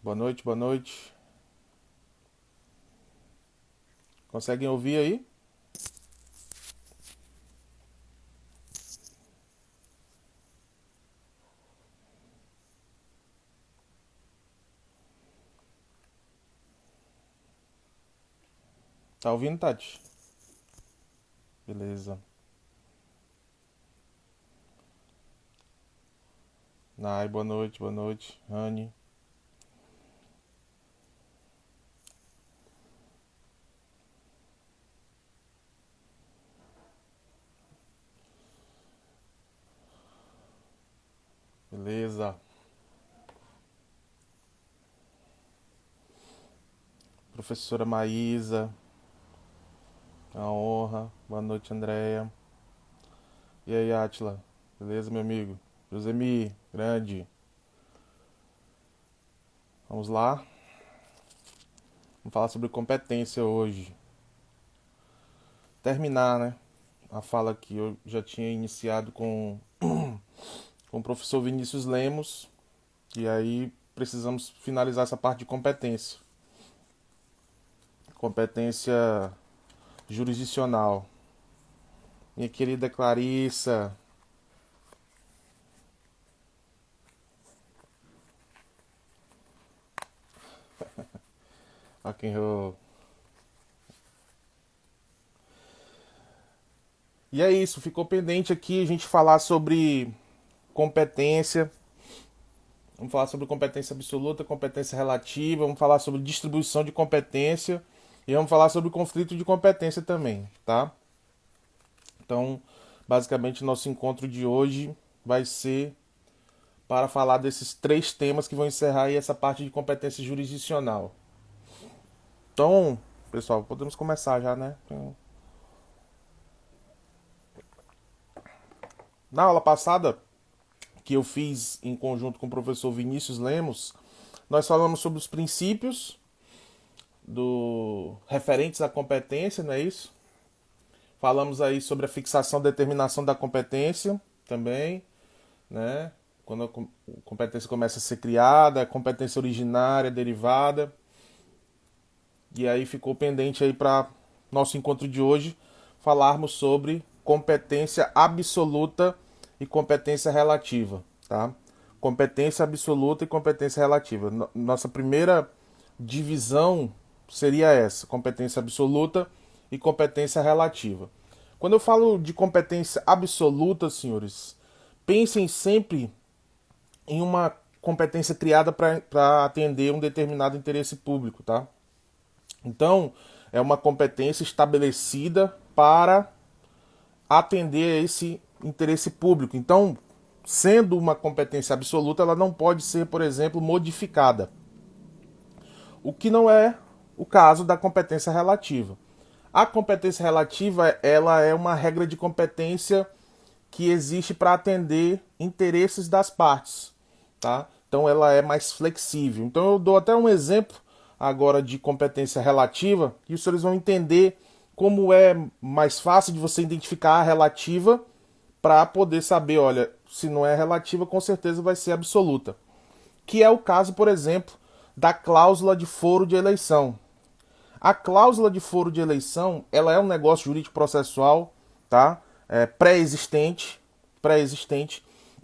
Boa noite, boa noite. Conseguem ouvir aí? Tá ouvindo, Tati? Beleza. Nai, boa noite, boa noite. Rani, beleza. Professora Maísa, a honra. Boa noite, Andréia. E aí, Átila? Beleza, meu amigo? Josemi, grande. Vamos lá? Vamos falar sobre competência hoje. Terminar, né? A fala que eu já tinha iniciado com o professor Vinícius Lemos. E aí precisamos finalizar essa parte de competência. Competência jurisdicional. Minha querida Clarissa. Rock and roll. E é isso, ficou pendente aqui a gente falar sobre competência. Vamos falar sobre competência absoluta, competência relativa, vamos falar sobre distribuição de competência e vamos falar sobre conflito de competência também, tá? Então, basicamente, nosso encontro de hoje vai ser para falar desses três temas que vão encerrar aí essa parte de competência jurisdicional. Então, pessoal, podemos começar já, né? Na aula passada, que eu fiz em conjunto com o professor Vinícius Lemos, nós falamos sobre os princípios do referentes à competência, não é isso? Falamos aí sobre a fixação e determinação da competência também, né? Quando a competência começa a ser criada, a competência originária, derivada. E aí ficou pendente aí para nosso encontro de hoje falarmos sobre competência absoluta e competência relativa, tá? Competência absoluta e competência relativa. Nossa primeira divisão seria essa: competência absoluta e competência relativa. Quando eu falo de competência absoluta, senhores, pensem sempre em uma competência criada para atender um determinado interesse público, tá? Então, é uma competência estabelecida para atender a esse interesse público. Então, sendo uma competência absoluta, ela não pode ser, por exemplo, modificada. O que não é o caso da competência relativa. A competência relativa, ela é uma regra de competência que existe para atender interesses das partes, tá? Então ela é mais flexível. Então eu dou até um exemplo agora de competência relativa e os senhores vão entender como é mais fácil de você identificar a relativa para poder saber, olha, se não é relativa, com certeza vai ser absoluta. Que é o caso, por exemplo, da cláusula de foro de eleição. A cláusula de foro de eleição, ela é um negócio jurídico processual, tá? Pré-existente,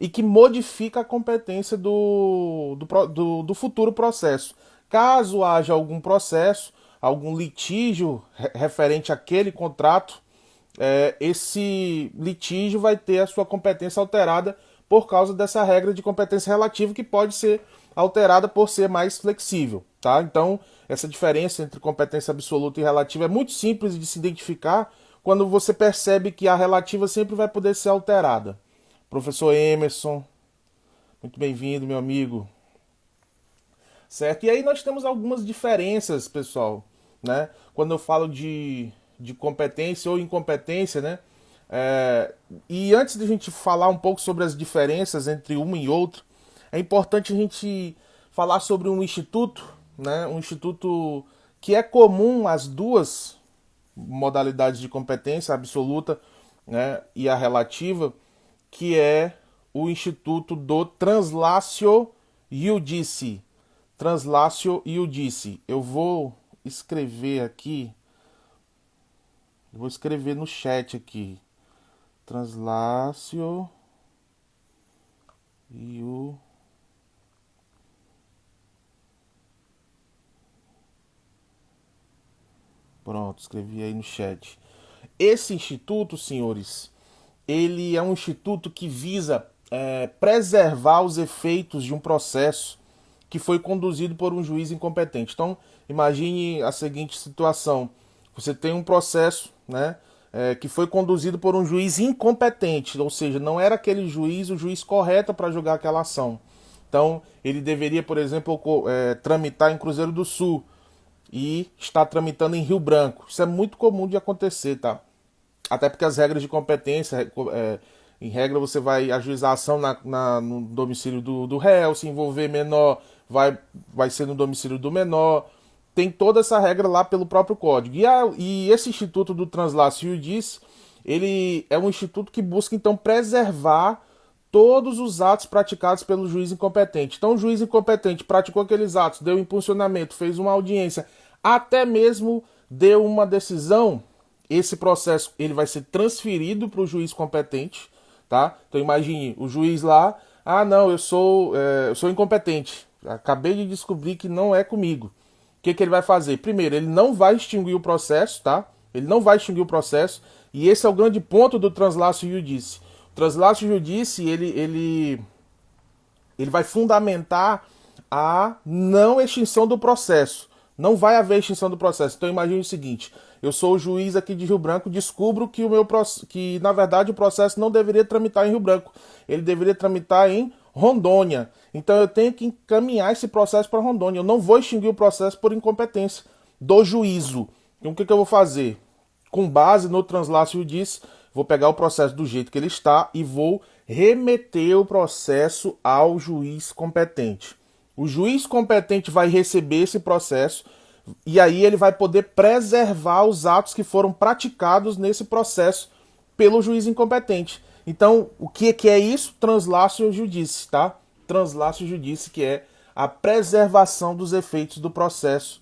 e que modifica a competência do futuro processo. Caso haja algum processo, algum litígio referente àquele contrato, esse litígio vai ter a sua competência alterada por causa dessa regra de competência relativa que pode ser alterada por ser mais flexível, tá? Então, essa diferença entre competência absoluta e relativa é muito simples de se identificar quando você percebe que a relativa sempre vai poder ser alterada. Professor Emerson, muito bem-vindo, meu amigo. Certo? E aí nós temos algumas diferenças, pessoal, né? Quando eu falo de competência ou incompetência, né? E antes de a gente falar um pouco sobre as diferenças entre uma e outra, é importante a gente falar sobre um instituto, né? Um instituto que é comum às duas modalidades de competência, a absoluta, né, e a relativa, que é o Instituto do Translatio Iudici. translatio iudice. Eu vou escrever aqui, vou escrever no chat aqui. Translatio iudice. Pronto, escrevi aí no chat. Esse instituto, senhores, ele é um instituto que visa preservar os efeitos de um processo que foi conduzido por um juiz incompetente. Então, imagine a seguinte situação. Você tem um processo, né, que foi conduzido por um juiz incompetente, ou seja, não era aquele juiz o juiz correto para julgar aquela ação. Então, ele deveria, por exemplo, tramitar em Cruzeiro do Sul e está tramitando em Rio Branco. Isso é muito comum de acontecer, tá? Até porque as regras de competência, em regra você vai ajuizar a ação no domicílio do réu, se envolver menor, vai ser no domicílio do menor. Tem toda essa regra lá pelo próprio código. E esse Instituto do Translatio Iudice, ele é um instituto que busca, então, preservar todos os atos praticados pelo juiz incompetente. Então, o juiz incompetente praticou aqueles atos, deu impulsionamento, fez uma audiência, até mesmo deu uma decisão. Esse processo ele vai ser transferido para o juiz competente, tá? Então, imagine o juiz lá, não, eu sou incompetente, acabei de descobrir que não é comigo. O que ele vai fazer? Primeiro, ele não vai extinguir o processo, tá? Ele não vai extinguir o processo, e esse é o grande ponto do Translatio Iudice. O Translatio Iudice, ele vai fundamentar a não extinção do processo. Não vai haver extinção do processo. Então imagine o seguinte, eu sou o juiz aqui de Rio Branco, descubro que na verdade o processo não deveria tramitar em Rio Branco, ele deveria tramitar em Rondônia. Então eu tenho que encaminhar esse processo para Rondônia. Eu não vou extinguir o processo por incompetência do juízo. Então o que eu vou fazer? Com base no Translatio Iudice, vou pegar o processo do jeito que ele está e vou remeter o processo ao juiz competente. O juiz competente vai receber esse processo e aí ele vai poder preservar os atos que foram praticados nesse processo pelo juiz incompetente. Então, o que é isso? Translatio Iudice, tá? Translatio Iudice, que é a preservação dos efeitos do processo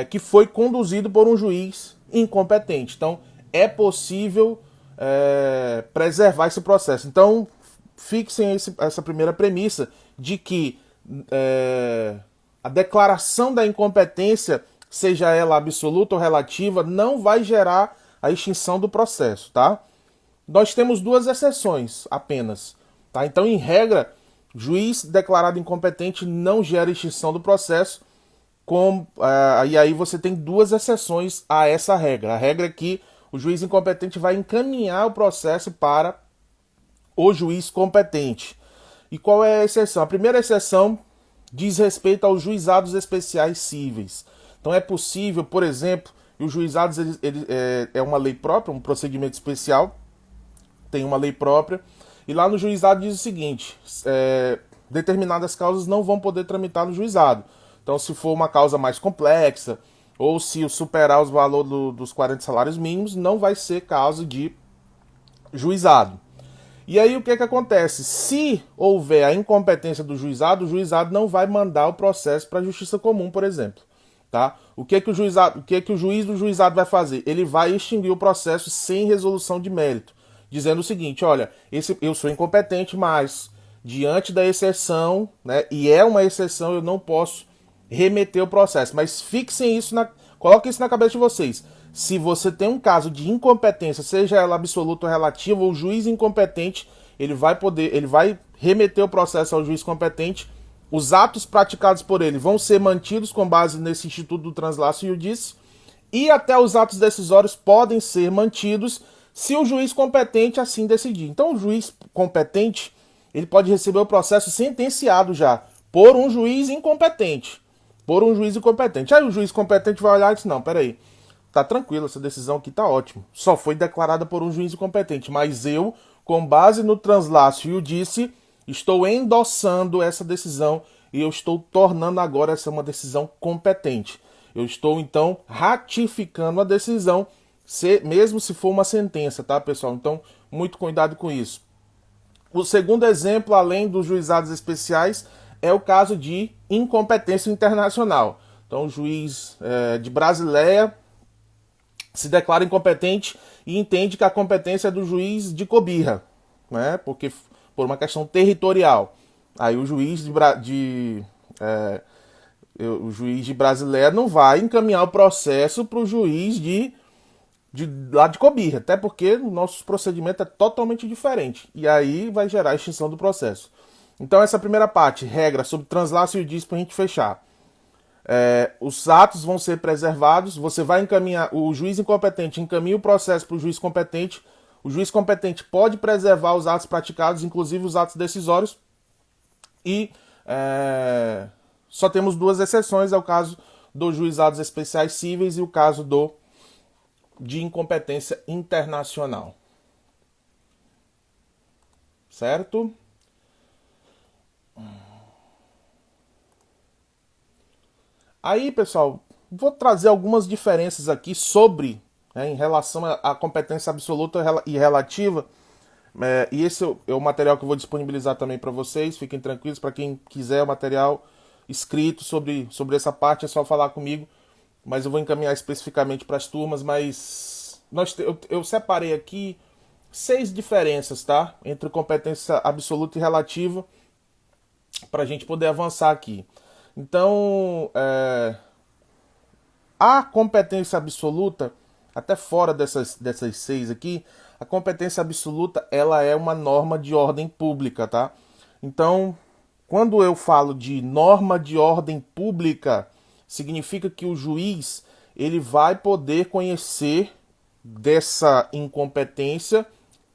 que foi conduzido por um juiz incompetente. Então, é possível preservar esse processo. Então, fixem essa primeira premissa de que a declaração da incompetência, seja ela absoluta ou relativa, não vai gerar a extinção do processo, tá? Nós temos duas exceções apenas, tá? Então, em regra, juiz declarado incompetente não gera extinção do processo, e aí você tem duas exceções a essa regra. A regra é que o juiz incompetente vai encaminhar o processo para o juiz competente. E qual é a exceção? A primeira exceção diz respeito aos juizados especiais cíveis. Então é possível, por exemplo, os juizados é uma lei própria, um procedimento especial, tem uma lei própria, e lá no juizado diz o seguinte, determinadas causas não vão poder tramitar no juizado. Então, se for uma causa mais complexa, ou se superar os valores dos 40 salários mínimos, não vai ser causa de juizado. E aí o que acontece? Se houver a incompetência do juizado, o juizado não vai mandar o processo para a justiça comum, por exemplo. Tá? O que o juiz do juizado vai fazer? Ele vai extinguir o processo sem resolução de mérito, dizendo o seguinte, olha, eu sou incompetente, mas diante da exceção, né, e é uma exceção, eu não posso remeter o processo. Mas fixem isso, coloquem isso na cabeça de vocês. Se você tem um caso de incompetência, seja ela absoluta ou relativa, o juiz incompetente, ele vai remeter o processo ao juiz competente. Os atos praticados por ele vão ser mantidos com base nesse Instituto do Translatio Iudice, e até os atos decisórios podem ser mantidos se o juiz competente assim decidir. Então o juiz competente, ele pode receber o processo sentenciado já por um juiz incompetente. Aí o juiz competente vai olhar e diz, não, peraí, tá tranquilo, essa decisão aqui tá ótima. Só foi declarada por um juiz incompetente, mas eu, com base no Translatio Iudice, estou endossando essa decisão e eu estou tornando agora essa uma decisão competente. Eu estou, então, ratificando a decisão, mesmo se for uma sentença, tá, pessoal? Então, muito cuidado com isso. O segundo exemplo, além dos juizados especiais, é o caso de incompetência internacional. Então, o juiz de Brasileia se declara incompetente e entende que a competência é do juiz de Cobija, né? Porque por uma questão territorial. Aí o juiz o juiz de Brasileia não vai encaminhar o processo para o juiz lá de Cobija, até porque o nosso procedimento é totalmente diferente. E aí vai gerar a extinção do processo. Então essa primeira parte, regra sobre translaço e diz para a gente fechar. Os atos vão ser preservados, você vai encaminhar, o juiz incompetente encaminha o processo para o juiz competente, o juiz competente pode preservar os atos praticados, inclusive os atos decisórios, e só temos duas exceções, é o caso dos juizados especiais cíveis e o caso de incompetência internacional. Certo? Aí, pessoal, vou trazer algumas diferenças aqui sobre, em relação à competência absoluta e relativa. E esse é o material que eu vou disponibilizar também para vocês. Fiquem tranquilos, para quem quiser o material escrito sobre essa parte, é só falar comigo. Mas eu vou encaminhar especificamente para as turmas. Mas eu separei aqui 6 diferenças, tá? Entre competência absoluta e relativa, para a gente poder avançar aqui. Então, a competência absoluta, até fora dessas 6 aqui, a competência absoluta ela é uma norma de ordem pública, tá? Então, quando eu falo de norma de ordem pública, significa que o juiz ele vai poder conhecer dessa incompetência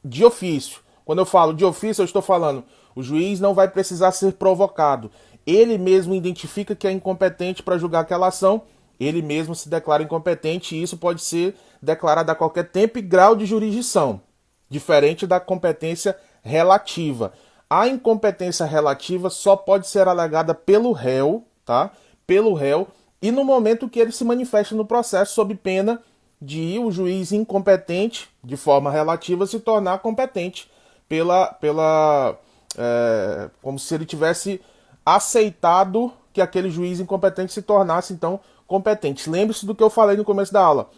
de ofício. Quando eu falo de ofício, eu estou falando, o juiz não vai precisar ser provocado. Ele mesmo identifica que é incompetente para julgar aquela ação, ele mesmo se declara incompetente e isso pode ser declarado a qualquer tempo e grau de jurisdição, diferente da competência relativa. A incompetência relativa só pode ser alegada pelo réu, tá? Pelo réu, e no momento que ele se manifesta no processo, sob pena de o juiz incompetente, de forma relativa, se tornar competente como se ele tivesse aceitado que aquele juiz incompetente se tornasse, então, competente. Lembre-se do que eu falei no começo da aula.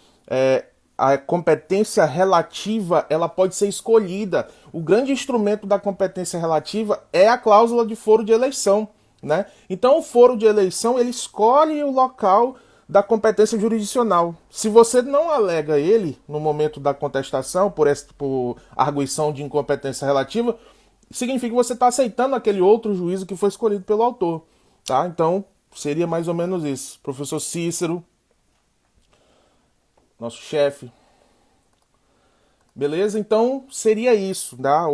A competência relativa ela pode ser escolhida. O grande instrumento da competência relativa é a cláusula de foro de eleição, né? Então, o foro de eleição ele escolhe o local da competência jurisdicional. Se você não alega ele no momento da contestação por arguição de incompetência relativa, significa que você está aceitando aquele outro juízo que foi escolhido pelo autor, tá? Então, seria mais ou menos isso. Professor Cícero, nosso chefe. Beleza? Então, seria isso, tá?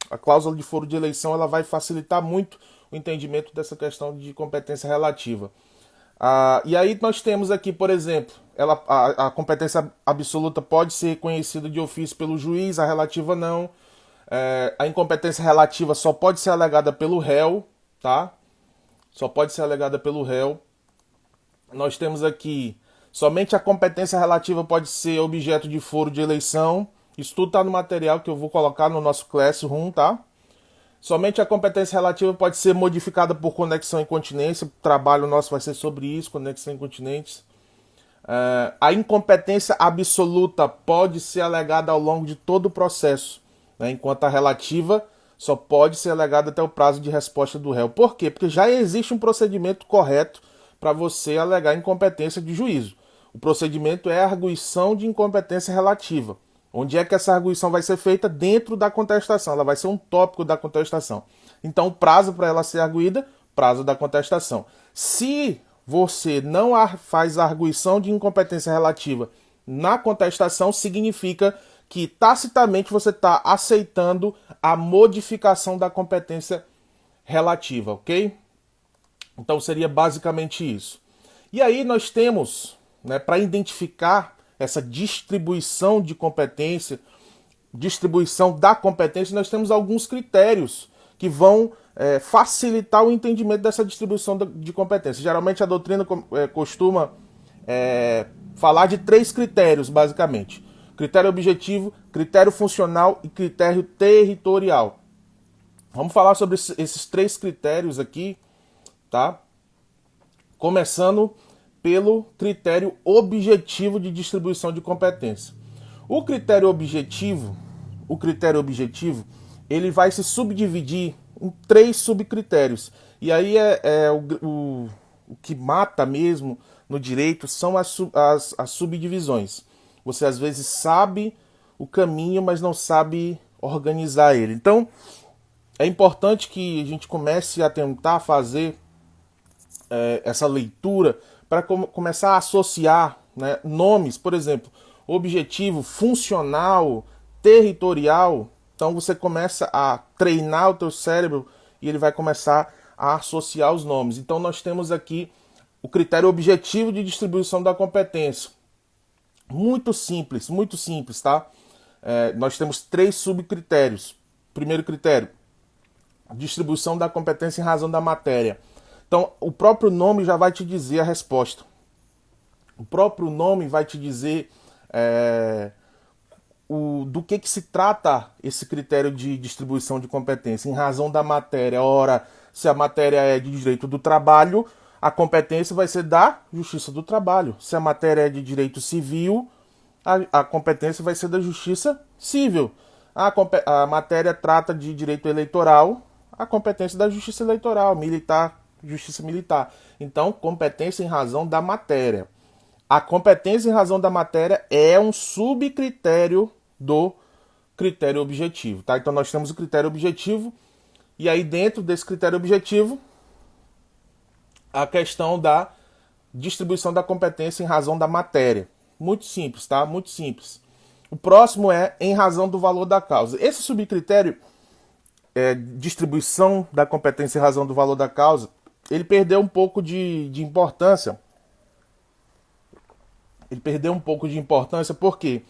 A cláusula de foro de eleição ela vai facilitar muito o entendimento dessa questão de competência relativa. E aí nós temos aqui, por exemplo, a competência absoluta pode ser reconhecida de ofício pelo juiz, a relativa não. A incompetência relativa só pode ser alegada pelo réu, tá? Só pode ser alegada pelo réu. Nós temos aqui, somente a competência relativa pode ser objeto de foro de eleição. Isso tudo está no material que eu vou colocar no nosso Classroom, tá? Somente a competência relativa pode ser modificada por conexão e continência. O trabalho nosso vai ser sobre isso, conexão e continência. A incompetência absoluta pode ser alegada ao longo de todo o processo, né? Enquanto a relativa só pode ser alegada até o prazo de resposta do réu. Por quê? Porque já existe um procedimento correto para você alegar incompetência de juízo. O procedimento é a arguição de incompetência relativa. Onde é que essa arguição vai ser feita? Dentro da contestação. Ela vai ser um tópico da contestação. Então, o prazo para ela ser arguída, prazo da contestação. Se você não faz a arguição de incompetência relativa na contestação, significa que tacitamente você está aceitando a modificação da competência relativa, ok? Então seria basicamente isso. E aí nós temos, né, para identificar essa distribuição de competência, distribuição da competência, nós temos alguns critérios que vão facilitar o entendimento dessa distribuição de competência. Geralmente a doutrina costuma falar de 3 critérios, basicamente. Critério objetivo, critério funcional e critério territorial. Vamos falar sobre esses três critérios aqui, tá? Começando pelo critério objetivo de distribuição de competência. O critério objetivo, ele vai se subdividir em três subcritérios. E aí o que mata mesmo no direito são as subdivisões. Você às vezes sabe o caminho, mas não sabe organizar ele. Então, é importante que a gente comece a tentar fazer essa leitura para começar a associar, né, nomes, por exemplo, objetivo, funcional, territorial. Então você começa a treinar o teu cérebro e ele vai começar a associar os nomes. Então nós temos aqui o critério objetivo de distribuição da competência. Muito simples, tá? Nós temos três subcritérios. Primeiro critério, distribuição da competência em razão da matéria. Então, o próprio nome já vai te dizer a resposta. O próprio nome vai te dizer do que se trata esse critério de distribuição de competência. Em razão da matéria. Ora, se a matéria é de direito do trabalho, a competência vai ser da Justiça do Trabalho. Se a matéria é de direito civil, a competência vai ser da Justiça Civil. A matéria trata de direito eleitoral, a competência da Justiça Eleitoral, militar, Justiça Militar. Então, competência em razão da matéria. A competência em razão da matéria é um subcritério do critério objetivo, tá? Então nós temos o critério objetivo e aí dentro desse critério objetivo a questão da distribuição da competência em razão da matéria. Muito simples, tá? Muito simples. O próximo é em razão do valor da causa. Esse subcritério, distribuição da competência em razão do valor da causa, ele perdeu um pouco de importância. Ele perdeu um pouco de importância porque,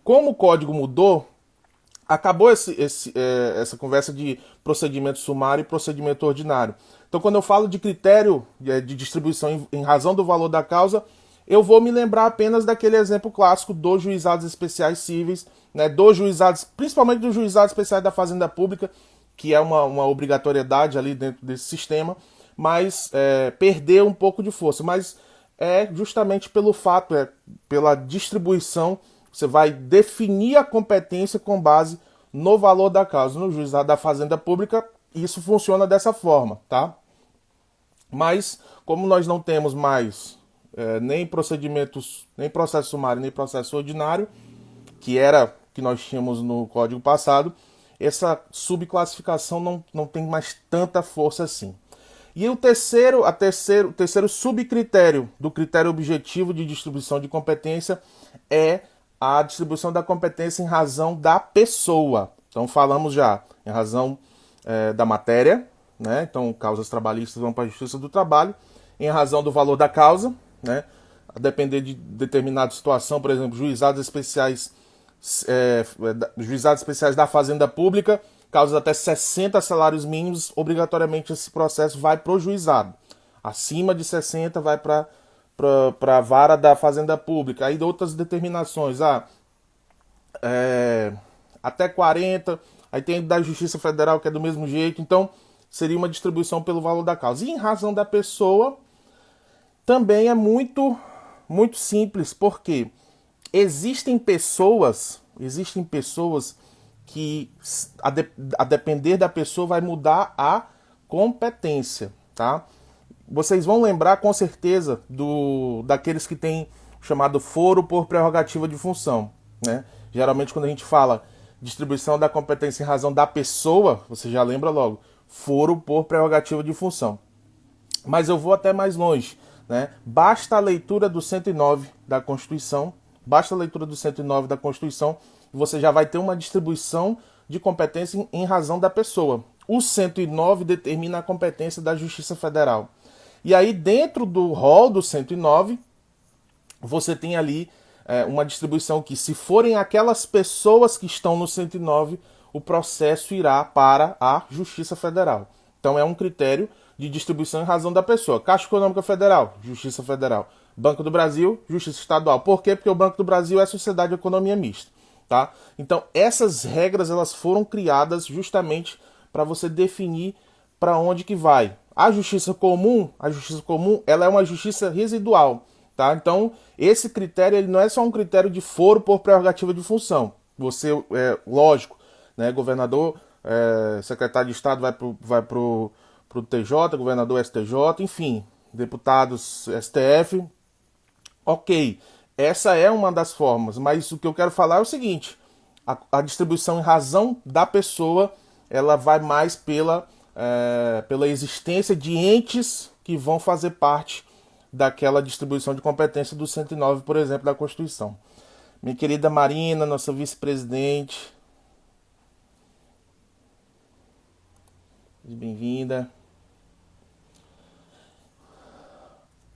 como o código mudou, acabou essa conversa de procedimento sumário e procedimento ordinário. Então, quando eu falo de critério de distribuição em razão do valor da causa, eu vou me lembrar apenas daquele exemplo clássico dos juizados especiais cíveis, né, dos juizados, principalmente dos juizados especiais da Fazenda Pública, que é uma obrigatoriedade ali dentro desse sistema, mas perdeu um pouco de força. Mas é justamente pelo fato, pela distribuição, você vai definir a competência com base no valor da causa. No juizado da Fazenda Pública, isso funciona dessa forma, tá? Mas, como nós não temos mais nem procedimentos, nem processo sumário, nem processo ordinário, que era que nós tínhamos no código passado, essa subclassificação não tem mais tanta força assim. E o terceiro subcritério do critério objetivo de distribuição de competência é a distribuição da competência em razão da pessoa. Então falamos já em razão da matéria, né? Então causas trabalhistas vão para a Justiça do Trabalho, em razão do valor da causa, né? A depender de determinada situação, por exemplo, juizados especiais da Fazenda Pública, causas até 60 salários mínimos, obrigatoriamente esse processo vai para o juizado. Acima de 60 vai para a vara da Fazenda Pública. Aí outras determinações, até 40, aí tem da Justiça Federal, que é do mesmo jeito. Então, seria uma distribuição pelo valor da causa. E em razão da pessoa, também é muito, muito simples, porque existem pessoas que, a depender da pessoa, vai mudar a competência, tá? Vocês vão lembrar com certeza daqueles que têm chamado foro por prerrogativa de função, né? Geralmente quando a gente fala distribuição da competência em razão da pessoa, você já lembra logo, foro por prerrogativa de função. Mas eu vou até mais longe, né? Basta a leitura do 109 da Constituição, você já vai ter uma distribuição de competência em razão da pessoa. O 109 determina a competência da Justiça Federal. E aí, dentro do rol do 109, você tem ali uma distribuição que, se forem aquelas pessoas que estão no 109, o processo irá para a Justiça Federal. Então, é um critério de distribuição em razão da pessoa. Caixa Econômica Federal, Justiça Federal. Banco do Brasil, Justiça Estadual. Por quê? Porque o Banco do Brasil é sociedade de economia mista. Tá? Então, essas regras elas foram criadas justamente para você definir para onde que vai. A justiça comum, ela é uma justiça residual, tá? Então, esse critério ele não é só um critério de foro por prerrogativa de função. Você, lógico, né, governador, secretário de Estado vai pro TJ, governador STJ, enfim, deputados STF. Ok, essa é uma das formas, mas o que eu quero falar é o seguinte: a distribuição em razão da pessoa, ela vai mais pela existência de entes que vão fazer parte daquela distribuição de competência do 109, por exemplo, da Constituição. Minha querida Marina, nossa vice-presidente, bem-vinda.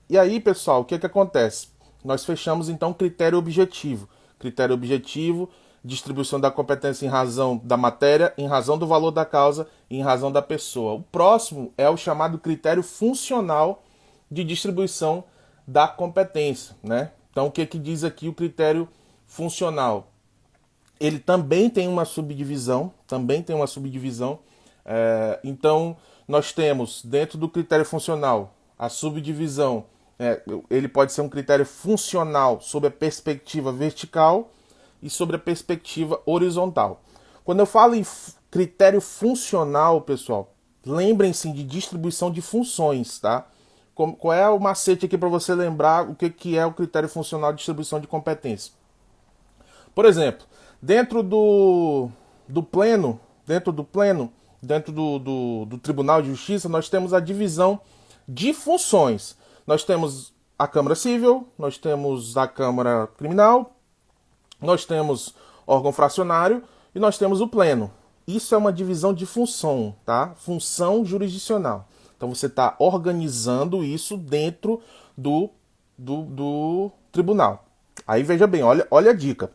E aí, pessoal, o que acontece? Nós fechamos então critério objetivo. Critério objetivo, distribuição da competência em razão da matéria, em razão do valor da causa e em razão da pessoa. O próximo é o chamado critério funcional de distribuição da competência, né? Então, o que diz aqui o critério funcional? Ele também tem uma subdivisão, então, nós temos dentro do critério funcional a subdivisão. Ele pode ser um critério funcional sob a perspectiva vertical e sobre a perspectiva horizontal. Quando eu falo em critério funcional, pessoal, lembrem-se de distribuição de funções, tá? Qual é o macete aqui para você lembrar o que é o critério funcional de distribuição de competência? Por exemplo, dentro do pleno, dentro do Tribunal de Justiça, nós temos a divisão de funções. Nós temos a Câmara Civil, nós temos a Câmara Criminal, nós temos órgão fracionário e nós temos o pleno. Isso é uma divisão de função, tá? Função jurisdicional. Então você está organizando isso dentro do tribunal. Aí veja bem, olha a dica.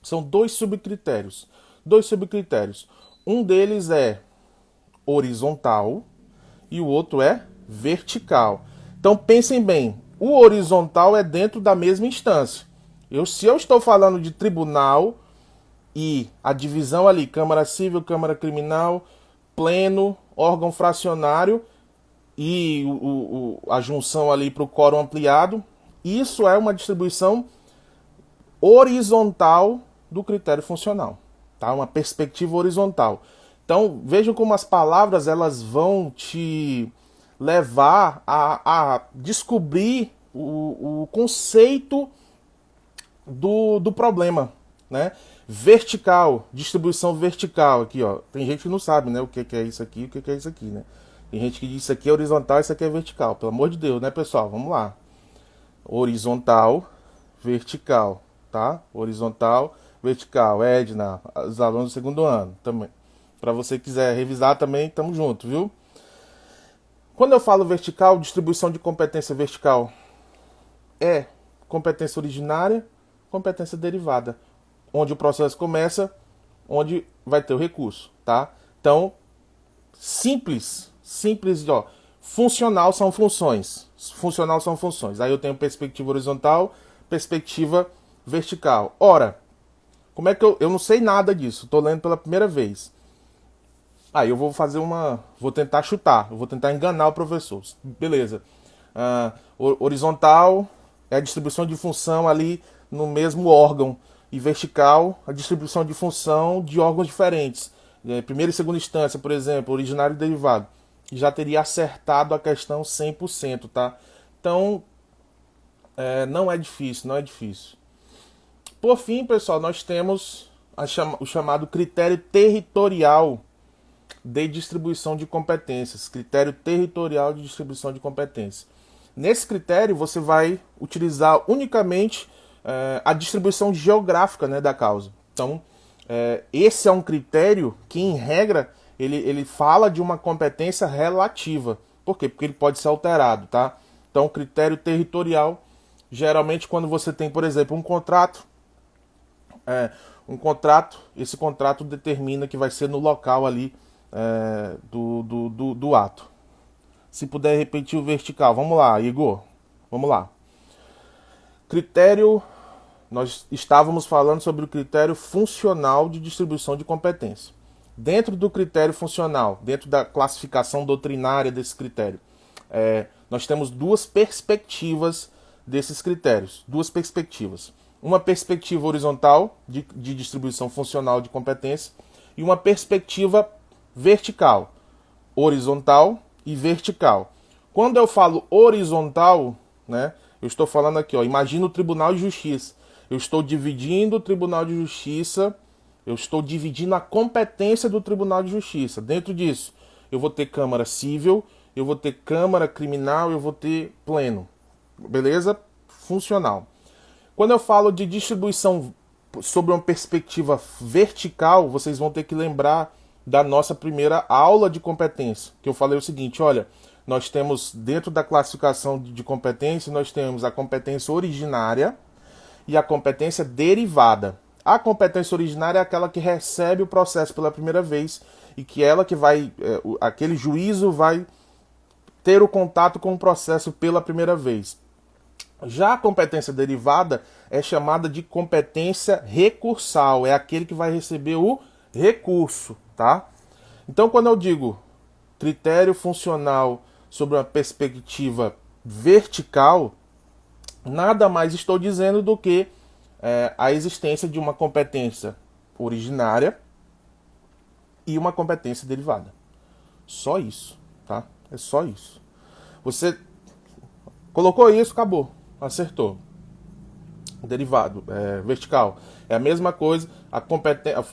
São dois subcritérios. Um deles é horizontal e o outro é vertical. Então pensem bem, o horizontal é dentro da mesma instância. Se eu estou falando de tribunal e a divisão ali, Câmara Civil, Câmara Criminal, pleno, órgão fracionário e a junção ali para o quórum ampliado, isso é uma distribuição horizontal do critério funcional, tá? Uma perspectiva horizontal. Então vejam como as palavras elas vão te levar a descobrir o conceito do problema, né? Vertical, distribuição vertical aqui, ó. Tem gente que não sabe, né, o que é isso aqui, o que é isso aqui, né? Tem gente que diz isso aqui é horizontal, isso aqui é vertical. Pelo amor de Deus, né, pessoal? Vamos lá. Horizontal, vertical, tá? Horizontal, vertical. Edna, os alunos do segundo ano também. Para você quiser revisar também, tamo junto, viu? Quando eu falo vertical, distribuição de competência vertical é competência originária, competência derivada. Onde o processo começa, onde vai ter o recurso, tá? Então, simples, ó. Funcional são funções. Aí eu tenho perspectiva horizontal, perspectiva vertical. Ora, como é que eu não sei nada disso? Estou lendo pela primeira vez. Aí eu vou tentar chutar, eu vou tentar enganar o professor. Beleza. Horizontal é a distribuição de função ali no mesmo órgão. E vertical, a distribuição de função de órgãos diferentes. Primeira e segunda instância, por exemplo, originário e derivado. Já teria acertado a questão 100%, tá? Então, não é difícil. Por fim, pessoal, nós temos o chamado critério territorial de distribuição de competências. Critério territorial de distribuição de competências. Nesse critério, você vai utilizar unicamente a distribuição geográfica, né, da causa. Então, esse é um critério que, em regra, ele fala de uma competência relativa. Por quê? Porque ele pode ser alterado, tá? Então, critério territorial, geralmente quando você tem, por exemplo, um contrato, esse contrato determina que vai ser no local ali do ato. Se puder repetir o vertical, vamos lá, Igor, vamos lá. Nós estávamos falando sobre o critério funcional de distribuição de competência. dentro do critério funcional, dentro da classificação doutrinária desse critério, nós temos duas perspectivas desses critérios. Duas perspectivas. Uma perspectiva horizontal, de distribuição funcional de competência, e uma perspectiva vertical, horizontal e vertical. Quando eu falo horizontal, né, eu estou falando aqui, ó, imagina o Tribunal de Justiça. Eu estou dividindo o Tribunal de Justiça, eu estou dividindo a competência do Tribunal de Justiça. Dentro disso, eu vou ter Câmara Civil, eu vou ter Câmara Criminal, eu vou ter Pleno. Beleza? Funcional. Quando eu falo de distribuição sobre uma perspectiva vertical, vocês vão ter que lembrar da nossa primeira aula de competência, que eu falei o seguinte, olha, nós temos dentro da classificação de competência, nós temos a competência originária e a competência derivada. A competência originária é aquela que recebe o processo pela primeira vez e que ela que vai, aquele juízo vai ter o contato com o processo pela primeira vez. Já a competência derivada é chamada de competência recursal, é aquele que vai receber o recurso, tá? Então, quando eu digo critério funcional sobre uma perspectiva vertical, nada mais estou dizendo do que a existência de uma competência originária e uma competência derivada. Só isso, tá? É só isso. Você colocou isso, acabou. Acertou. Derivado, vertical. É a mesma coisa.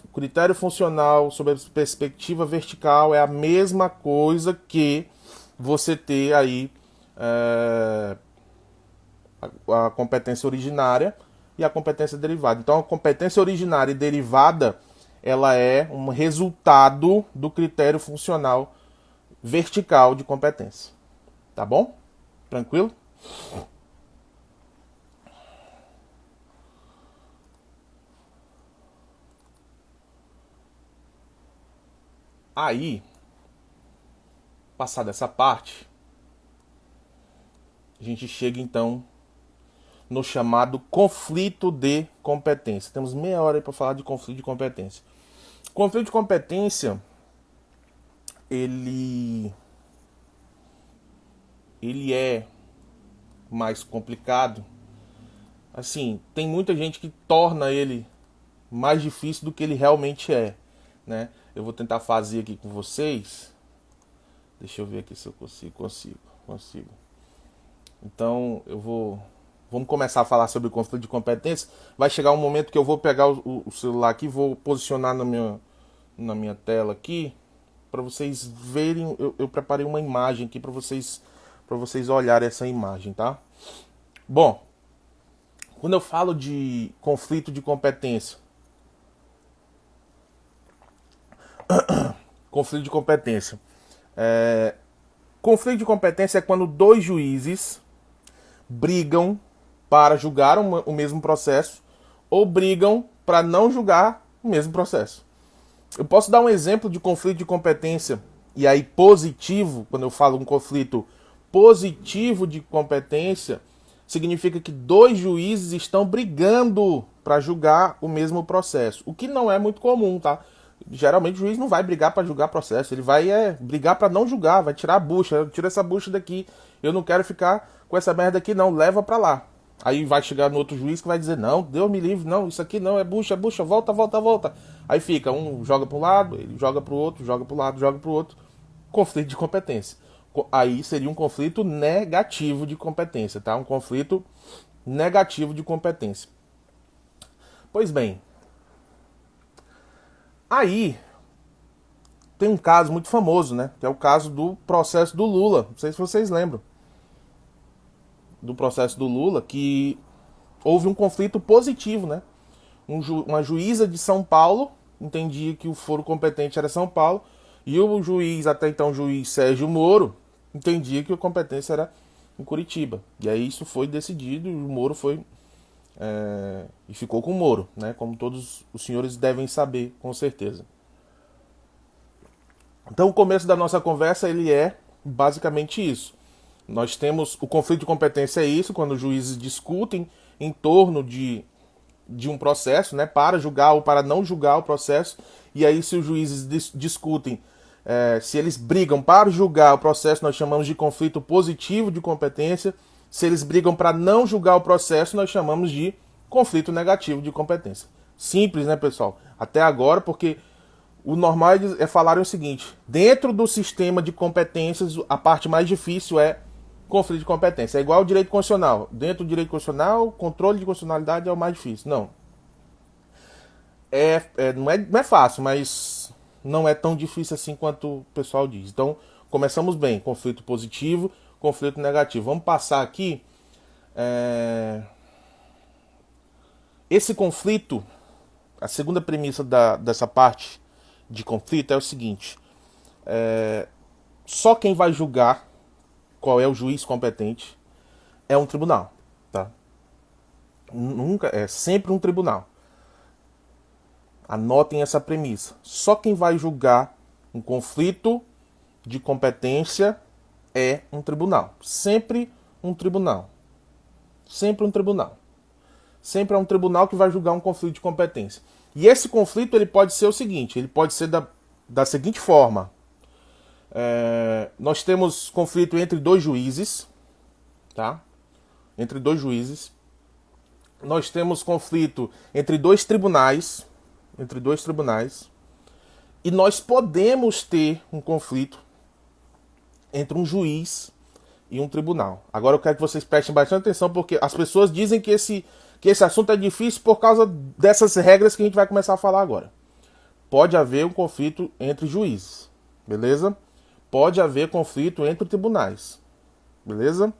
O critério funcional sobre a perspectiva vertical é a mesma coisa que você ter aí a competência originária e a competência derivada. Então, a competência originária e derivada, ela é um resultado do critério funcional vertical de competência. Tá bom? Tranquilo? Aí, passada essa parte, a gente chega então no chamado conflito de competência. Temos meia hora aí para falar de conflito de competência. Conflito de competência, ele é mais complicado. Assim, tem muita gente que torna ele mais difícil do que ele realmente é, né? Eu vou tentar fazer aqui com vocês. Deixa eu ver aqui se eu consigo. Então, vamos começar a falar sobre o conflito de competência. Vai chegar um momento que eu vou pegar o celular aqui, vou posicionar na minha tela aqui, para vocês verem. Eu preparei uma imagem aqui para vocês olharem essa imagem, tá? Bom, quando eu falo de conflito de competência, conflito de competência é quando dois juízes brigam para julgar o mesmo processo ou brigam para não julgar o mesmo processo. Eu posso dar um exemplo de conflito de competência, e aí positivo, quando eu falo um conflito positivo de competência, significa que dois juízes estão brigando para julgar o mesmo processo, o que não é muito comum, tá? Geralmente o juiz não vai brigar para julgar processo, ele vai brigar para não julgar, vai tirar a bucha, tira essa bucha daqui, eu não quero ficar com essa merda aqui não, leva para lá. Aí vai chegar no outro juiz que vai dizer, não, Deus me livre, não, isso aqui não, é bucha, volta. Aí fica, um joga para um lado, ele joga para o outro, joga para o lado, joga para o outro. Conflito de competência. Aí seria um conflito negativo de competência, tá? Um conflito negativo de competência. Pois bem, aí tem um caso muito famoso, né? Que é o caso do processo do Lula. Não sei se vocês lembram. Do processo do Lula, que houve um conflito positivo, né? Uma juíza de São Paulo entendia que o foro competente era São Paulo, e o juiz, até então o juiz Sérgio Moro, entendia que a competência era em Curitiba. E aí isso foi decidido e o Moro foi... e ficou com o Moro, né? Como todos os senhores devem saber, com certeza. Então o começo da nossa conversa ele é basicamente isso. Nós temos o conflito de competência, é isso, quando os juízes discutem em torno de de um processo, né, para julgar ou para não julgar o processo. E aí, se os juízes discutem, se eles brigam para julgar o processo, nós chamamos de conflito positivo de competência. Se eles brigam para não julgar o processo, nós chamamos de conflito negativo de competência. Simples, né, pessoal? Até agora, porque o normal é falarem o seguinte: dentro do sistema de competências, a parte mais difícil é conflito de competência. É igual ao direito constitucional. Dentro do direito constitucional, controle de constitucionalidade é o mais difícil. Não. Não é fácil, mas não é tão difícil assim quanto o pessoal diz. Então, começamos bem. Conflito positivo, conflito negativo. Vamos passar aqui. Esse conflito, a segunda premissa dessa parte de conflito é o seguinte: só quem vai julgar qual é o juiz competente é um tribunal, tá? Nunca, é sempre um tribunal. Anotem essa premissa. Só quem vai julgar um conflito de competência é um tribunal. Sempre um tribunal. Sempre um tribunal. Sempre é um tribunal que vai julgar um conflito de competência. E esse conflito ele pode ser o seguinte, ele pode ser da seguinte forma. Nós temos conflito entre dois juízes, tá? Entre dois juízes. Nós temos conflito entre dois tribunais, e nós podemos ter um conflito entre um juiz e um tribunal. Agora eu quero que vocês prestem bastante atenção, porque as pessoas dizem que esse assunto é difícil por causa dessas regras que a gente vai começar a falar agora. Pode haver um conflito entre juízes, beleza? Pode haver conflito entre tribunais, beleza?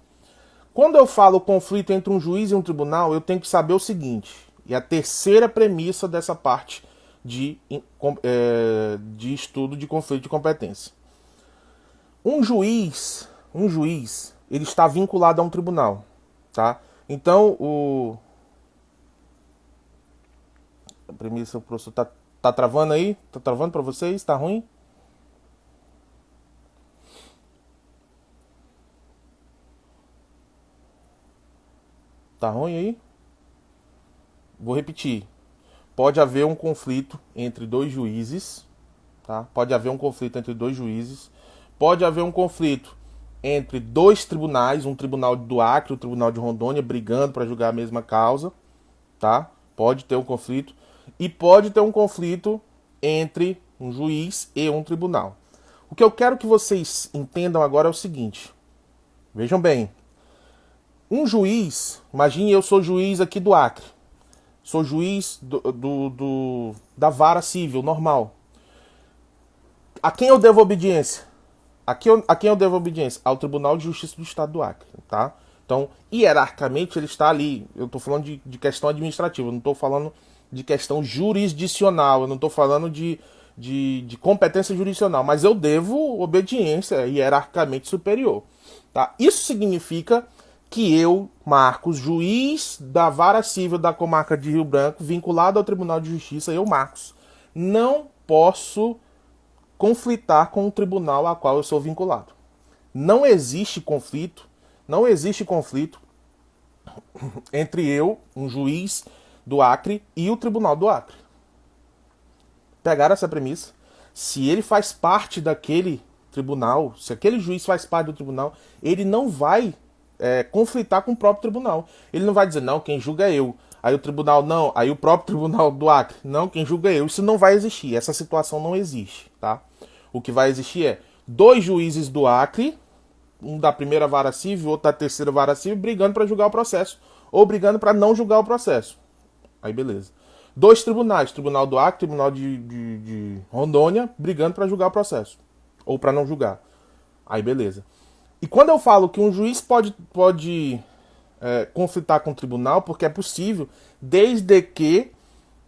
Quando eu falo conflito entre um juiz e um tribunal, eu tenho que saber o seguinte, e a terceira premissa dessa parte de estudo de conflito de competência. Um juiz, ele está vinculado a um tribunal, tá? Então, a premissa, o professor tá travando aí? Tá travando para vocês? Tá ruim? Tá ruim aí? Vou repetir. Pode haver um conflito entre dois juízes, tá? Pode haver um conflito entre dois juízes. Pode haver um conflito entre dois tribunais, um tribunal do Acre e um tribunal de Rondônia, brigando para julgar a mesma causa, tá? Pode ter um conflito. E pode ter um conflito entre um juiz e um tribunal. O que eu quero que vocês entendam agora é o seguinte. Vejam bem. Um juiz, imagine eu sou juiz aqui do Acre. Sou juiz da vara civil, normal. A quem eu devo obediência? A quem eu devo obediência? Ao Tribunal de Justiça do Estado do Acre, tá? Então, hierarquicamente, ele está ali. Eu estou falando de questão administrativa, eu não estou falando de questão jurisdicional, eu não estou falando de competência jurisdicional, mas eu devo obediência hierarquicamente superior, tá? Isso significa que eu, Marcos, juiz da vara civil da comarca de Rio Branco, vinculado ao Tribunal de Justiça, eu, Marcos, não posso conflitar com o tribunal a qual eu sou vinculado. Não existe conflito entre eu, um juiz do Acre, e o Tribunal do Acre. Pegaram essa premissa? Se ele faz parte daquele tribunal, se aquele juiz faz parte do tribunal, ele não vai conflitar com o próprio tribunal. Ele não vai dizer, não, quem julga é eu. Aí o tribunal, não. Aí o próprio tribunal do Acre, não, quem julga é eu. Isso não vai existir. Essa situação não existe, tá? O que vai existir é dois juízes do Acre, um da primeira vara civil, outro da terceira vara civil, brigando para julgar o processo. Ou brigando para não julgar o processo. Aí beleza. Dois tribunais, Tribunal do Acre, Tribunal de Rondônia, brigando para julgar o processo. Ou para não julgar. Aí beleza. E quando eu falo que um juiz pode conflitar com o tribunal, porque é possível, desde que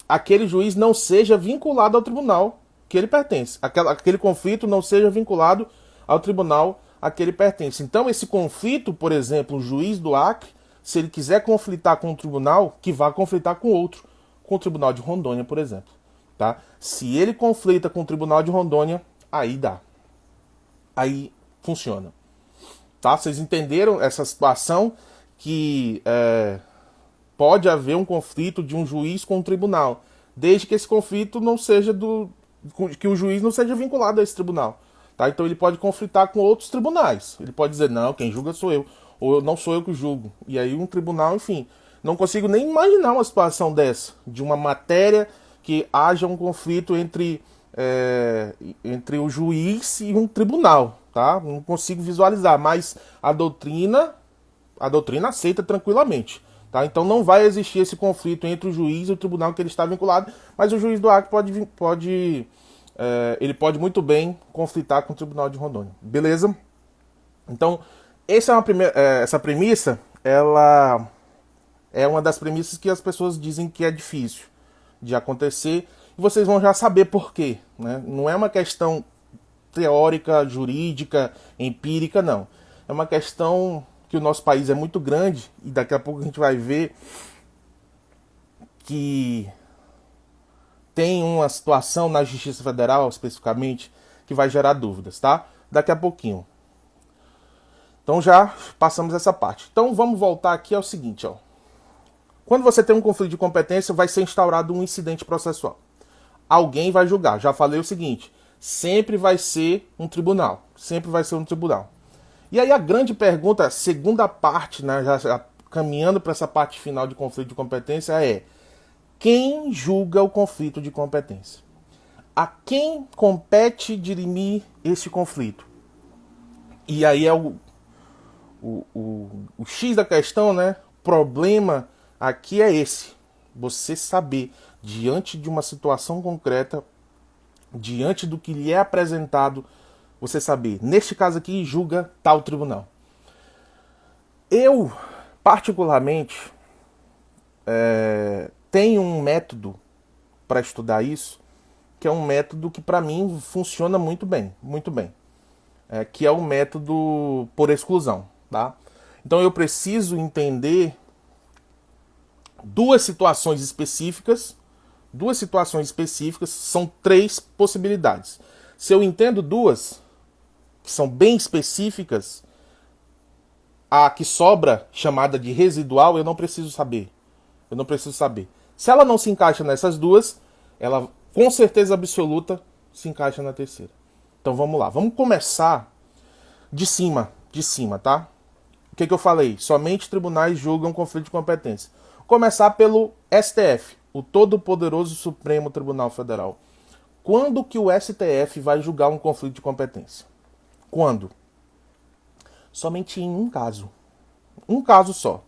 aquele juiz não seja vinculado ao tribunal que ele pertence. Aquele conflito não seja vinculado ao tribunal a que ele pertence. Então esse conflito, por exemplo, o juiz do Acre, se ele quiser conflitar com o tribunal, que vá conflitar com outro, com o Tribunal de Rondônia, por exemplo. Tá? Se ele conflita com o Tribunal de Rondônia, aí dá. Aí funciona. Tá? Vocês entenderam essa situação que Pode haver um conflito de um juiz com um tribunal, desde que esse conflito não seja que o juiz não seja vinculado a esse tribunal. Tá? Então ele pode conflitar com outros tribunais. Ele pode dizer, não, quem julga sou eu, ou não sou eu que julgo. E aí um tribunal, enfim. Não consigo nem imaginar uma situação dessa, de uma matéria que haja um conflito entre o juiz e um tribunal. Tá? Não consigo visualizar, mas a doutrina aceita tranquilamente. Tá? Então não vai existir esse conflito entre o juiz e o tribunal que ele está vinculado, mas o juiz do Acre ele pode muito bem conflitar com o Tribunal de Rondônia. Beleza? Então, essa premissa, ela é uma das premissas que as pessoas dizem que é difícil de acontecer, e vocês vão já saber por quê. Né? Não é uma questão teórica, jurídica, empírica, não. É uma questão que o nosso país é muito grande, e daqui a pouco a gente vai ver que tem uma situação na Justiça Federal, especificamente, que vai gerar dúvidas, tá? Daqui a pouquinho. Então já passamos essa parte. Então vamos voltar aqui ao seguinte, ó. Quando você tem um conflito de competência, vai ser instaurado um incidente processual. Alguém vai julgar. Já falei o seguinte, sempre vai ser um tribunal. Sempre vai ser um tribunal. E aí a grande pergunta, a segunda parte, né, já caminhando para essa parte final de conflito de competência, é: quem julga o conflito de competência? A quem compete dirimir esse conflito? E aí é o X da questão, né? O problema aqui é esse. Você saber, diante de uma situação concreta, diante do que lhe é apresentado, você saber, neste caso aqui, julga tal tribunal. Eu, particularmente, tenho um método para estudar isso, que é um método que para mim funciona muito bem, que é o método por exclusão, tá? Então eu preciso entender duas situações específicas, são três possibilidades. Se eu entendo duas, que são bem específicas, a que sobra, chamada de residual, eu não preciso saber. Se ela não se encaixa nessas duas, ela com certeza absoluta se encaixa na terceira. Então vamos lá, vamos começar de cima, tá? O que eu falei? Somente tribunais julgam conflito de competência. Começar pelo STF, o Todo-Poderoso Supremo Tribunal Federal. Quando que o STF vai julgar um conflito de competência? Quando? Somente em um caso. Um caso só.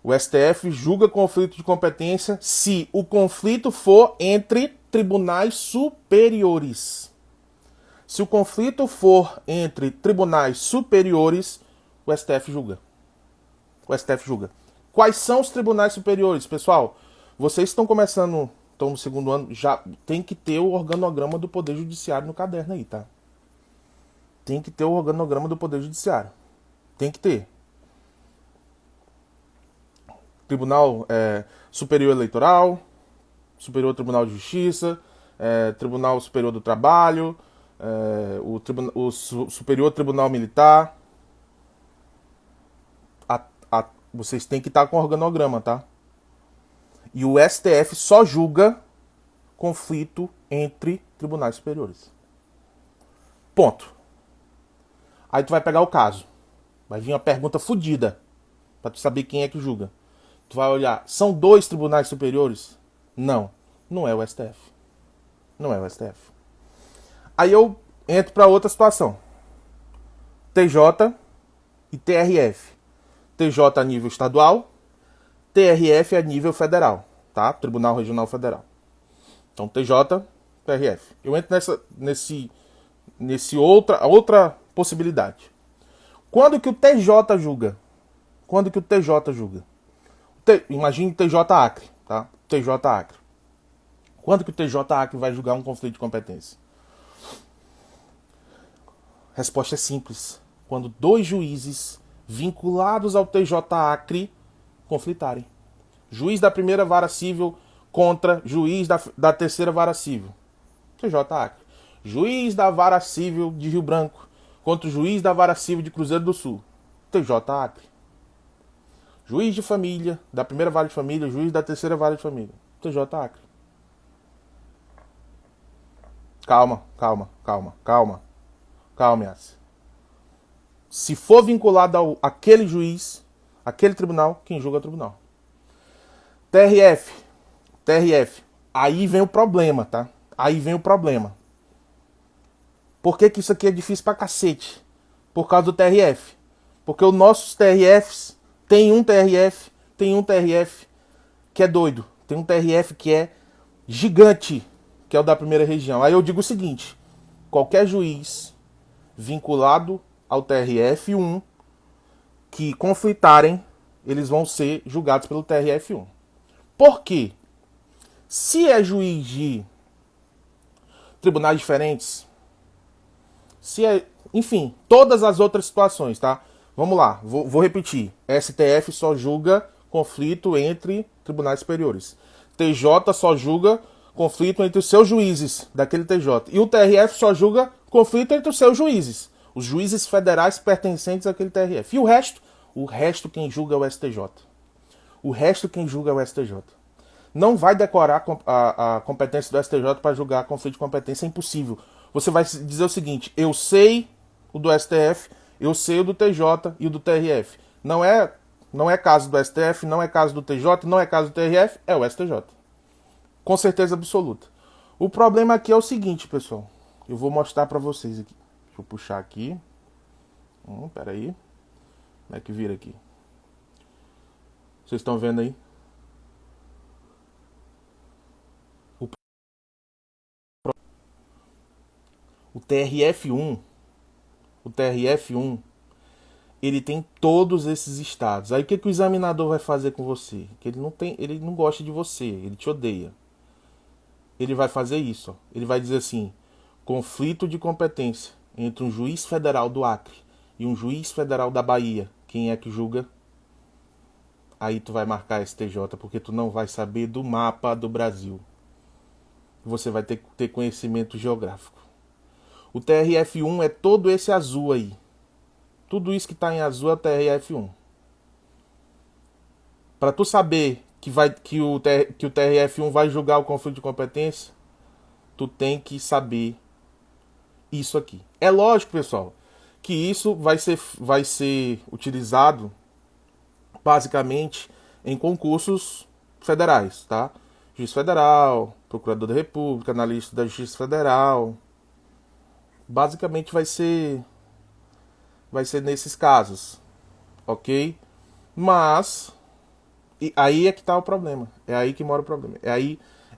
O STF julga conflito de competência se o conflito for entre tribunais superiores. Se o conflito for entre tribunais superiores, o STF julga. Quais são os tribunais superiores? Pessoal, vocês estão começando, estão no segundo ano, já tem que ter o organograma do Poder Judiciário no caderno aí, tá? Tem que ter o organograma do Poder Judiciário. Tem que ter. Tribunal Superior Eleitoral, Superior Tribunal de Justiça, Tribunal Superior do Trabalho, o Superior Tribunal Militar. Vocês têm que estar com o organograma, tá? E o STF só julga conflito entre tribunais superiores. Ponto. Aí tu vai pegar o caso. Vai vir uma pergunta fodida pra tu saber quem é que julga. Tu vai olhar, são dois tribunais superiores? Não, não é o STF. Aí eu entro para outra situação. TJ e TRF. TJ a nível estadual, TRF a nível federal, tá? Tribunal Regional Federal. Então TJ, TRF. Eu entro nesse outra possibilidade. Quando que o TJ julga? Imagine o TJ Acre, tá? TJ Acre. Quando que o TJ Acre vai julgar um conflito de competência? Resposta é simples. Quando dois juízes vinculados ao TJ Acre conflitarem. Juiz da primeira vara civil contra juiz da terceira vara civil. TJ Acre. Juiz da vara civil de Rio Branco contra o juiz da vara civil de Cruzeiro do Sul. TJ Acre. Juiz de família, da primeira vara de família, juiz da terceira vara de família. TJ Acre. Calma, calma, calma, calma. Calma, Yassi. Se for vinculado àquele juiz, aquele tribunal, quem julga é o tribunal. TRF. TRF. Aí vem o problema, tá? Aí vem o problema. Por que isso aqui é difícil pra cacete? Por causa do TRF. Porque os nossos TRFs, tem um TRF que é doido. Tem um TRF que é gigante, que é o da primeira região. Aí eu digo o seguinte, qualquer juiz vinculado ao TRF1 que conflitarem, eles vão ser julgados pelo TRF1. Por quê? Se é juiz de tribunais diferentes, se é, enfim, todas as outras situações, tá? Vamos lá, vou repetir. STF só julga conflito entre tribunais superiores. TJ só julga conflito entre os seus juízes daquele TJ. E o TRF só julga conflito entre os seus juízes. Os juízes federais pertencentes àquele TRF. E o resto? O resto quem julga é o STJ. O resto quem julga é o STJ. Não vai decorar a competência do STJ para julgar conflito de competência, é impossível. Você vai dizer o seguinte, eu sei o do STF, eu sei o do TJ e o do TRF. Não é caso do STF, não é caso do TJ, não é caso do TRF, é o STJ. Com certeza absoluta. O problema aqui é o seguinte, pessoal. Eu vou mostrar para vocês aqui. Deixa eu puxar aqui. Peraí. Como é que vira aqui? Vocês estão vendo aí? O TRF1, ele tem todos esses estados. Aí o que o examinador vai fazer com você? Que ele não gosta de você, ele te odeia. Ele vai fazer isso, ó. Ele vai dizer assim: conflito de competência entre um juiz federal do Acre e um juiz federal da Bahia. Quem é que julga? Aí tu vai marcar STJ, porque tu não vai saber do mapa do Brasil. Você vai ter que ter conhecimento geográfico. O TRF1 é todo esse azul aí. Tudo isso que está em azul é o TRF1. Para tu saber que o TRF1 vai julgar o conflito de competência, tu tem que saber isso aqui. É lógico, pessoal, que isso vai ser utilizado basicamente em concursos federais, tá? Juiz federal, procurador da República, analista da Justiça Federal. Basicamente vai ser nesses casos, ok? Mas aí é que tá o problema. É aí que mora o problema.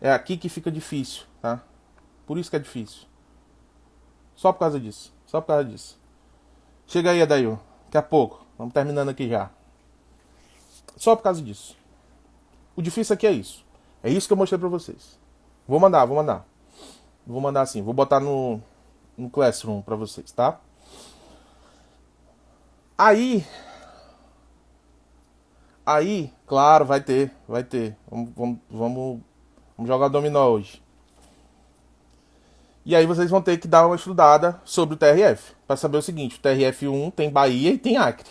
É aqui que fica difícil, tá? Por isso que é difícil. Só por causa disso. Só por causa disso. Chega aí, Adail. Daqui a pouco. Vamos terminando aqui já. Só por causa disso. O difícil aqui é isso. É isso que eu mostrei pra vocês. Vou mandar. Vou mandar assim. Vou botar no Classroom pra vocês, tá? Aí, claro, vai ter. Vamos jogar dominó hoje. E aí vocês vão ter que dar uma estudada sobre o TRF, para saber o seguinte: o TRF1 tem Bahia e tem Acre.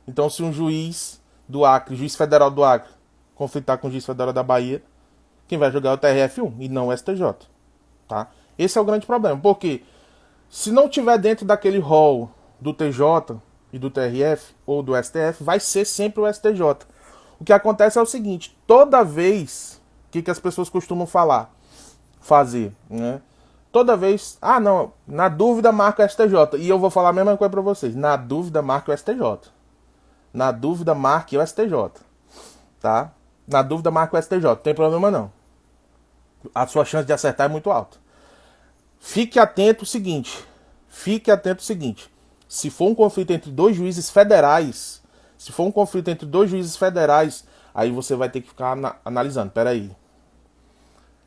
Então, se um juiz do Acre, juiz federal do Acre, conflitar com o juiz federal da Bahia, quem vai julgar é o TRF1 e não o STJ, tá? Esse é o grande problema, porque se não tiver dentro daquele rol do TJ e do TRF ou do STF, vai ser sempre o STJ. O que acontece é o seguinte: toda vez, o que as pessoas costumam fazer, né? Toda vez, não, na dúvida marca o STJ. E eu vou falar a mesma coisa pra vocês. Na dúvida marca o STJ. Na dúvida marque o STJ. Tá? Na dúvida marca o STJ. Não tem problema não. A sua chance de acertar é muito alta. Fique atento o seguinte. Se for um conflito entre dois juízes federais, aí você vai ter que ficar analisando. Peraí.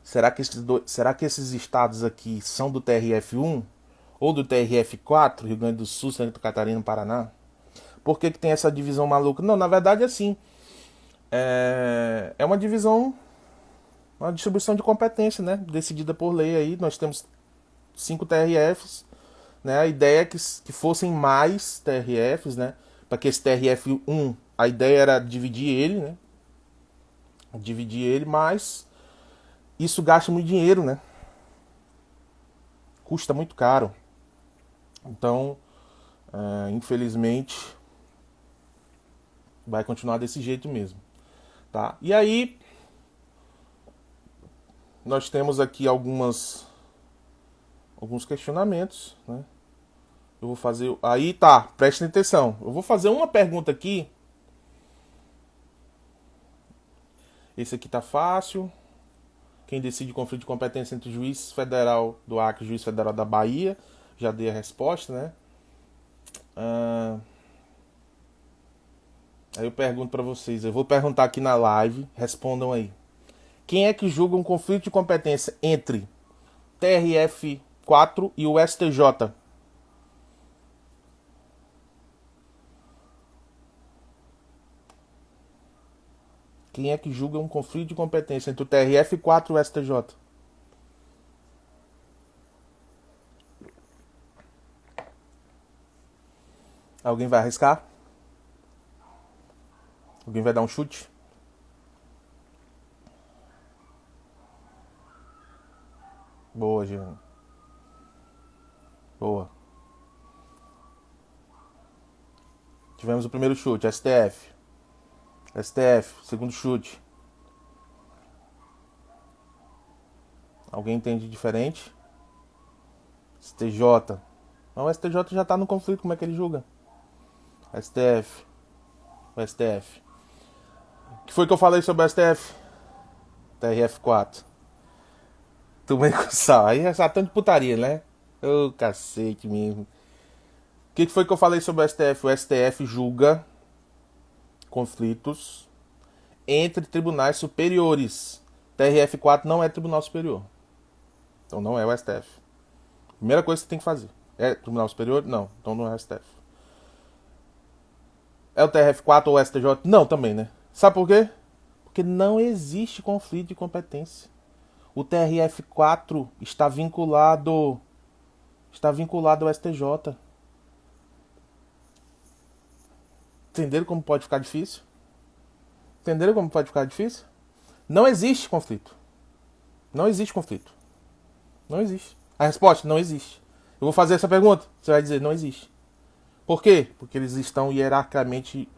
Será que esses estados aqui são do TRF1 ou do TRF4, Rio Grande do Sul, Santa Catarina, Paraná? Por que tem essa divisão maluca? Não, na verdade é assim. É uma divisão, uma distribuição de competência, né? Decidida por lei aí. Nós temos 5 TRFs, né? A ideia é que fossem mais TRFs, né? Para que esse TRF1 A ideia era dividir ele, né? Dividir ele, mas isso gasta muito dinheiro, né? Custa muito caro. Então, infelizmente, vai continuar desse jeito mesmo, tá? E aí, nós temos aqui alguns questionamentos, né? Eu vou fazer. Aí tá, prestem atenção. Eu vou fazer uma pergunta aqui. Esse aqui tá fácil. Quem decide o conflito de competência entre o juiz federal do Acre e o juiz federal da Bahia? Já dei a resposta, né? Aí eu pergunto pra vocês. Eu vou perguntar aqui na live. Respondam aí. Quem é que julga um conflito de competência entre TRF4 e o STJ? Quem é que julga um conflito de competência entre o TRF4 e o STJ? Alguém vai arriscar? Alguém vai dar um chute? Boa, Jean. Boa. Tivemos o primeiro chute, STF. STF, segundo chute. Alguém entende diferente? STJ. Não, o STJ já tá no conflito, como é que ele julga? STF. O STF. O que foi que eu falei sobre o STF? TRF4. Tomei com sal. Aí é tanto de putaria, né? Ô, cacete mesmo. O que foi que eu falei sobre o STF? O STF julga conflitos entre tribunais superiores. TRF4 não é tribunal superior. Então não é o STF. Primeira coisa que você tem que fazer. É tribunal superior? Não. Então não é o STF. É o TRF4 ou o STJ? Não, também, né? Sabe por quê? Porque não existe conflito de competência. O TRF4 está vinculado ao STJ. Entenderam como pode ficar difícil? Entenderam como pode ficar difícil? Não existe conflito. Não existe conflito. Não existe. A resposta, não existe. Eu vou fazer essa pergunta. Você vai dizer, não existe. Por quê? Porque eles estão hierarquicamente...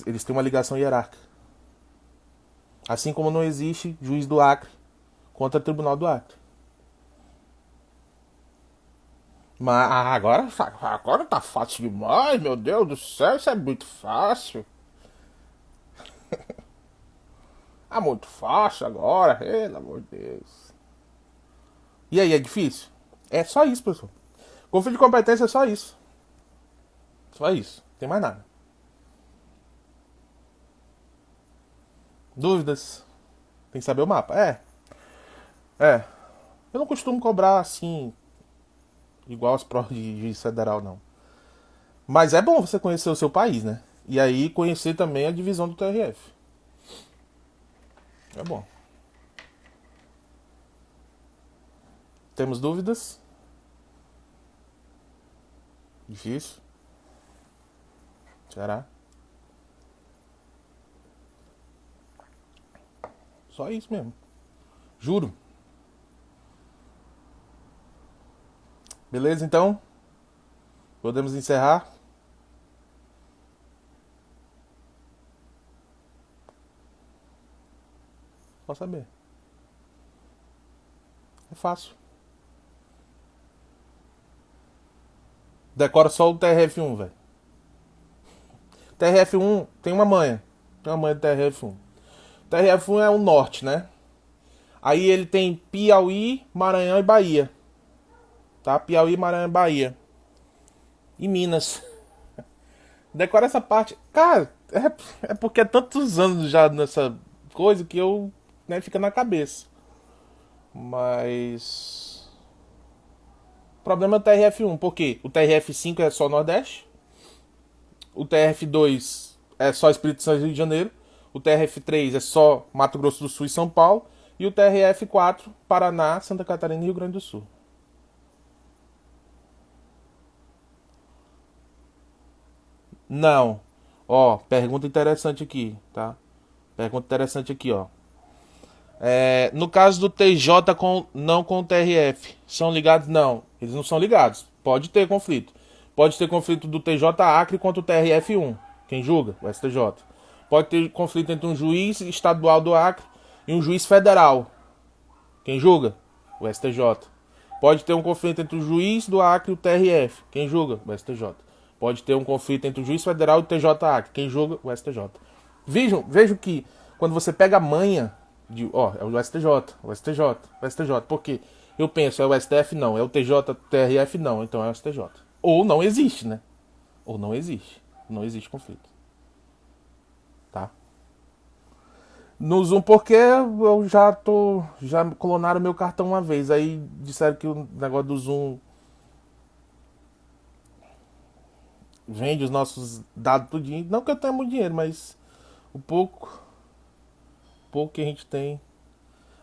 Eles têm uma ligação hierárquica. Assim como não existe juiz do Acre contra o Tribunal do Acre. Mas agora tá fácil demais, meu Deus do céu, isso é muito fácil. Ah, muito fácil agora, pelo amor de Deus. E aí, é difícil? É só isso, pessoal. Conflito de competência é só isso. Só isso, não tem mais nada. Dúvidas? Tem que saber o mapa. É. Eu não costumo cobrar assim, igual as provas de juiz federal, não. Mas é bom você conhecer o seu país, né? E aí conhecer também a divisão do TRF. É bom. Temos dúvidas? Difícil? Será? Só isso mesmo. Juro. Beleza, então? Podemos encerrar? Pode saber. É fácil. Decora só o TRF1, velho. TRF1 tem uma manha. Tem uma manha do TRF1. TRF1 é o norte, né? Aí ele tem Piauí, Maranhão e Bahia. Tá? Piauí, Maranhão e Bahia. E Minas. Decora essa parte. Cara, é porque é tantos anos já nessa coisa que eu, né, fica na cabeça. Mas o problema é o TRF1, porque o TRF5 é só Nordeste, o TRF2 é só Espírito Santo e Rio de Janeiro, o TRF3 é só Mato Grosso do Sul e São Paulo, e o TRF4, Paraná, Santa Catarina e Rio Grande do Sul. Não. Ó, pergunta interessante aqui, tá? Pergunta interessante aqui, ó. No caso do TJ não com o TRF, são ligados? Não, eles não são ligados. Pode ter conflito. Pode ter conflito do TJ Acre contra o TRF1. Quem julga? O STJ. Pode ter conflito entre um juiz estadual do Acre e um juiz federal. Quem julga? O STJ. Pode ter um conflito entre o juiz do Acre e o TRF. Quem julga? O STJ. Pode ter um conflito entre o juiz federal e o TJ Acre. Quem julga? O STJ. Vejam que quando você pega a manha de, ó, é o STJ, o STJ, o STJ. Por quê? Eu penso, é o STF não, é o TJ, TRF não, então é o STJ. Ou não existe, né? Ou não existe. Não existe conflito. Tá? No Zoom, porque eu já tô. Já clonaram meu cartão uma vez. Aí disseram que o negócio do Zoom vende os nossos dados tudinho. Não que eu tenha muito dinheiro, mas o pouco que a gente tem.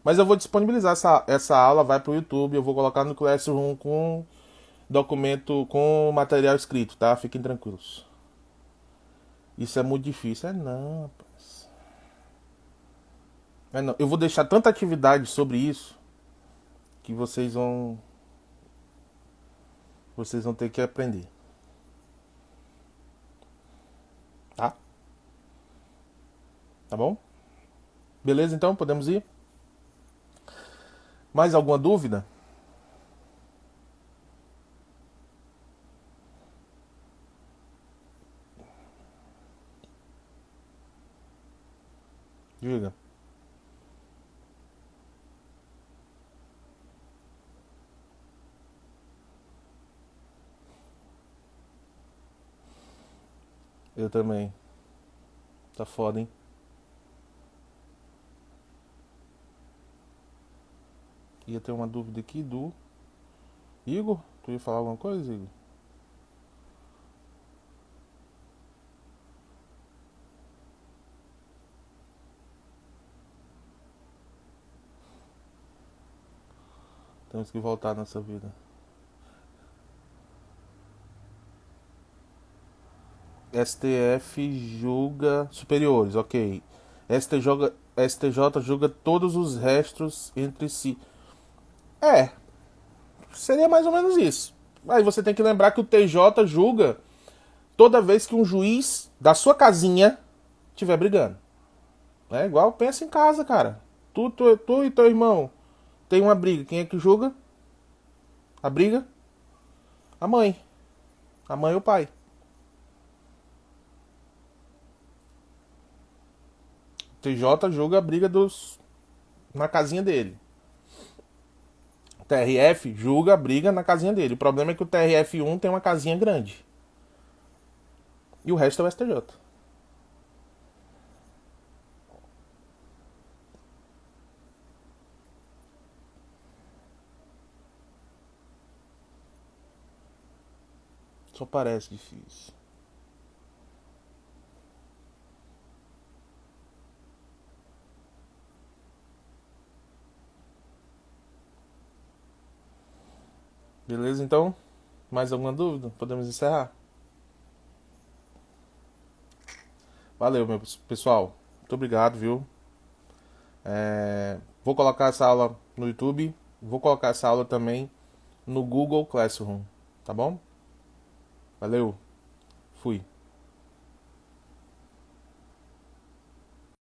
Mas eu vou disponibilizar essa aula, vai pro YouTube, eu vou colocar no Classroom com documento, com material escrito, tá? Fiquem tranquilos. Isso é muito difícil. É não, rapaz. É não. Eu vou deixar tanta atividade sobre isso que vocês vão ter que aprender, tá? Tá bom? Beleza, então? Podemos ir? Mais alguma dúvida? Diga. Eu também. Tá foda, hein? Ia ter uma dúvida aqui do Igor. Tu ia falar alguma coisa, Igor? Temos que voltar nessa vida. STF julga superiores, ok. STJ julga todos os restos entre si. É, seria mais ou menos isso. Aí você tem que lembrar que o TJ julga toda vez que um juiz da sua casinha estiver brigando. É igual, pensa em casa, cara. Tu e teu irmão tem uma briga. Quem é que julga a briga? A mãe. A mãe ou o pai. O TJ julga a briga dos na casinha dele. O TRF julga a briga na casinha dele. O problema é que o TRF1 tem uma casinha grande. E o resto é o STJ. Só parece difícil. Beleza, então? Mais alguma dúvida? Podemos encerrar? Valeu, meu pessoal. Muito obrigado, viu? Vou colocar essa aula no YouTube. Vou colocar essa aula também no Google Classroom. Tá bom? Valeu. Fui.